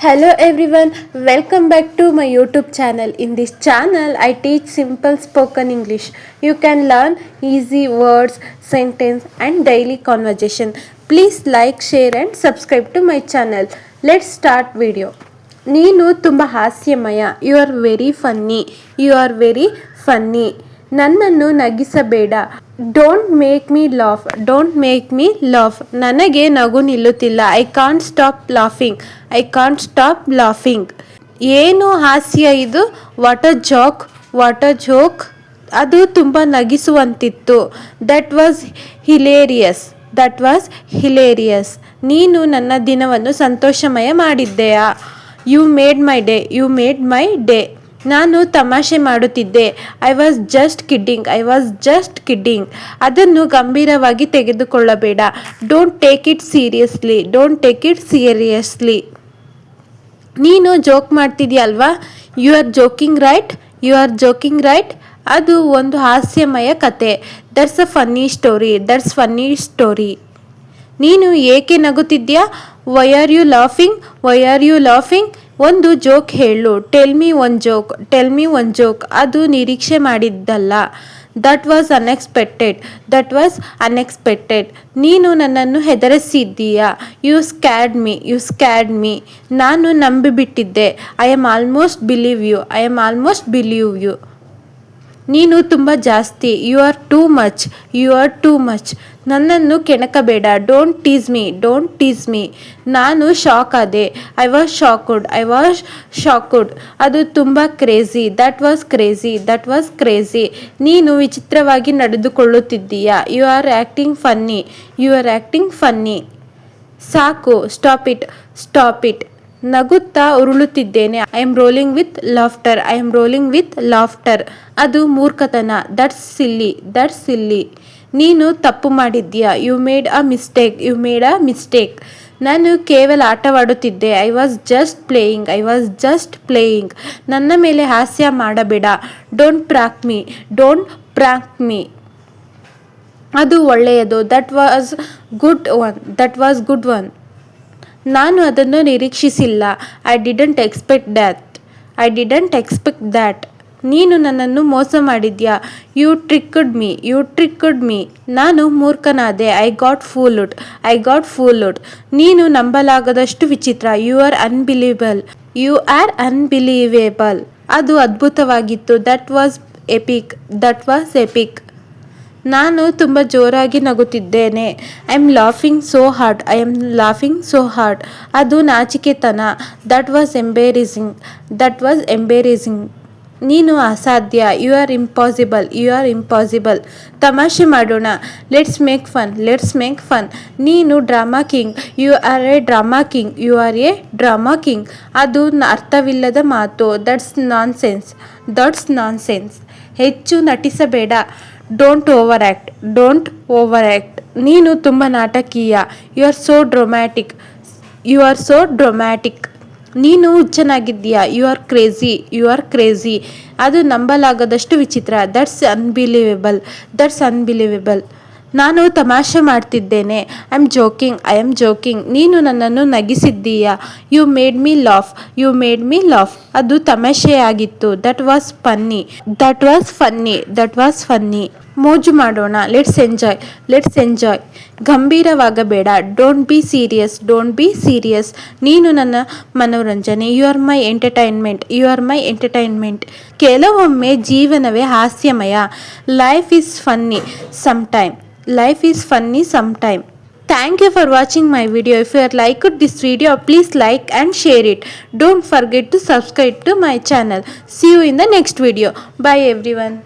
Hello everyone, welcome back to my YouTube channel. In this channel, I teach simple spoken English. You can learn easy words, sentence and daily conversation. Please like, share and subscribe to my channel. Let's start video. ನೀನು ತುಂಬ ಹಾಸ್ಯಮಯ. You are very funny. You are very funny. ನನ್ನನ್ನು ನಗಿಸಬೇಡ. Don't make me laugh. Don't make me laugh. ನನಗೆ ನಗು ನಿಲ್ಲುತ್ತಿಲ್ಲ. I can't stop laughing. I can't stop laughing. ಏನು ಹಾಸ್ಯ ಇದು? What a joke. What a joke. ಅದು ತುಂಬ ನಗಿಸುವಂತಿತ್ತು. That was hilarious. That was hilarious. ನೀನು ನನ್ನ ದಿನವನ್ನು ಸಂತೋಷಮಯ ಮಾಡಿದ್ದೆಯಾ? You made my day. You made my day. ನಾನು ತಮಾಷೆ ಮಾಡುತ್ತಿದ್ದೆ. I was just kidding. I was just kidding. ಅದನ್ನು ಗಂಭೀರವಾಗಿ ತೆಗೆದುಕೊಳ್ಳಬೇಡ. Don't take it seriously. Don't take it seriously. ನೀನು ಜೋಕ್ ಮಾಡ್ತಿದ್ಯಲ್ವಾ? You are joking right. You are joking right. ಅದು ಒಂದು ಹಾಸ್ಯಮಯ ಕತೆ. That's a funny story. That's funny story. ನೀನು ಏಕೆ ನಗುತ್ತಿದ್ಯಾ? Why are you laughing? Why are you laughing? ಒಂದು ಜೋಕ್ ಹೇಳು. Tell me one joke. Tell me one joke. ಅದು ನಿರೀಕ್ಷೆ ಮಾಡಿದ್ದಲ್ಲ. That was unexpected. That was unexpected. ನೀನು ನನ್ನನ್ನು ಹೆದರಿಸಿದ್ದೀಯಾ? You scared me. You scared me. ನಾನು ನಂಬಿಬಿಟ್ಟಿದ್ದೆ. I am almost believe you. I am almost believe you. ನೀನು ತುಂಬ ಜಾಸ್ತಿ. You are too much. You are too much. ನನ್ನನ್ನು ಕೆಣಕಬೇಡ. Don't tease me. Don't tease me. ನಾನು ಶಾಕ್ ಆದೆ. I was shocked. I was shocked. ಅದು ತುಂಬ crazy. That was crazy. That was crazy. ನೀನು ವಿಚಿತ್ರವಾಗಿ ನಡೆದುಕೊಳ್ಳುತ್ತಿದ್ದೀಯಾ? You are acting funny. You are acting funny. ಸಾಕು. Stop it. Stop it. ನಗುತ್ತಾ ಉರುಳುತ್ತಿದ್ದೇನೆ. I am rolling with laughter. I am rolling with laughter. ಅದು ಮೂರ್ಖತನ. That's silly. That's silly. ನೀನು ತಪ್ಪು ಮಾಡಿದ್ಯಾ? You made a mistake. You made a mistake. ನಾನು ಕೇವಲ ಆಟವಾಡುತ್ತಿದ್ದೆ. I was just playing. I was just playing. ನನ್ನ ಮೇಲೆ ಹಾಸ್ಯ ಮಾಡಬೇಡ. Don't prank me. Don't prank me. ಅದು ಒಳ್ಳೆಯದು. That was good one. That was good one. ನಾನು ಅದನ್ನು ನಿರೀಕ್ಷಿಸಿಲ್ಲ. I didn't expect that. I didn't expect that. ನೀನು ನನ್ನನ್ನು ಮೋಸ ಮಾಡಿದ್ಯಾ? You tricked me. You tricked me. ನಾನು ಮೂರ್ಖನಾದೆ. I got fooled. I got fooled. ನೀನು ನಂಬಲಾಗದಷ್ಟು ವಿಚಿತ್ರ. You are unbelievable. You are unbelievable. ಅದು ಅದ್ಭುತವಾಗಿತ್ತು. That was epic. That was epic. ನಾನು ತುಂಬ ಜೋರಾಗಿ ನಗುತ್ತಿದ್ದೇನೆ. I am laughing so hard. I am laughing so hard. ಅದು ನಾಚಿಕೆತನ. That was embarrassing. That was embarrassing. ನೀನು ಅಸಾಧ್ಯ. You are impossible. You are impossible. ತಮಾಷೆ ಮಾಡೋಣ. Let's make fun. Let's make fun. ನೀನು drama king. You are a drama king. You are a drama king. ಅದು ಅರ್ಥವಿಲ್ಲದ ಮಾತು. That's nonsense. That's nonsense. ಹೆಚ್ಚು ನಟಿಸಬೇಡ. Don't overact. Don't overact. ನೀನು ತುಂಬ ನಾಟಕೀಯ. You are so dramatic. You are so dramatic. ನೀನು ಹುಚ್ಚನಾಗಿದ್ದೀಯಾ? You are crazy. You are crazy. ಅದು ನಂಬಲಾಗದಷ್ಟು ವಿಚಿತ್ರ. That's unbelievable. That's unbelievable. ನಾನು ತಮಾಷೆ ಮಾಡ್ತಿದ್ದೇನೆ. I am joking. I am joking. ನೀನು ನನ್ನನ್ನು ನಗಿಸಿದ್ದೀಯಾ? You made me laugh. You made me laugh. ಅದು ತಮಾಷೆಯಾಗಿತ್ತು. That was funny. That was funny. That was funny. ಮೋಜು ಮಾಡೋಣ. Let's enjoy. Let's enjoy. ಗಂಭೀರವಾಗಬೇಡ. Don't be serious. Don't be serious. ನೀನು ನನ್ನ ಮನೋರಂಜನೆ. You are my entertainment. You are my entertainment. ಕೆಲವೊಮ್ಮೆ ಜೀವನವೇ ಹಾಸ್ಯಮಯ. Life is funny sometime. Life is funny sometime. Thank you for watching my video. If you liked this video, please like and share it. Don't forget to subscribe to my channel. See you in the next video. Bye everyone.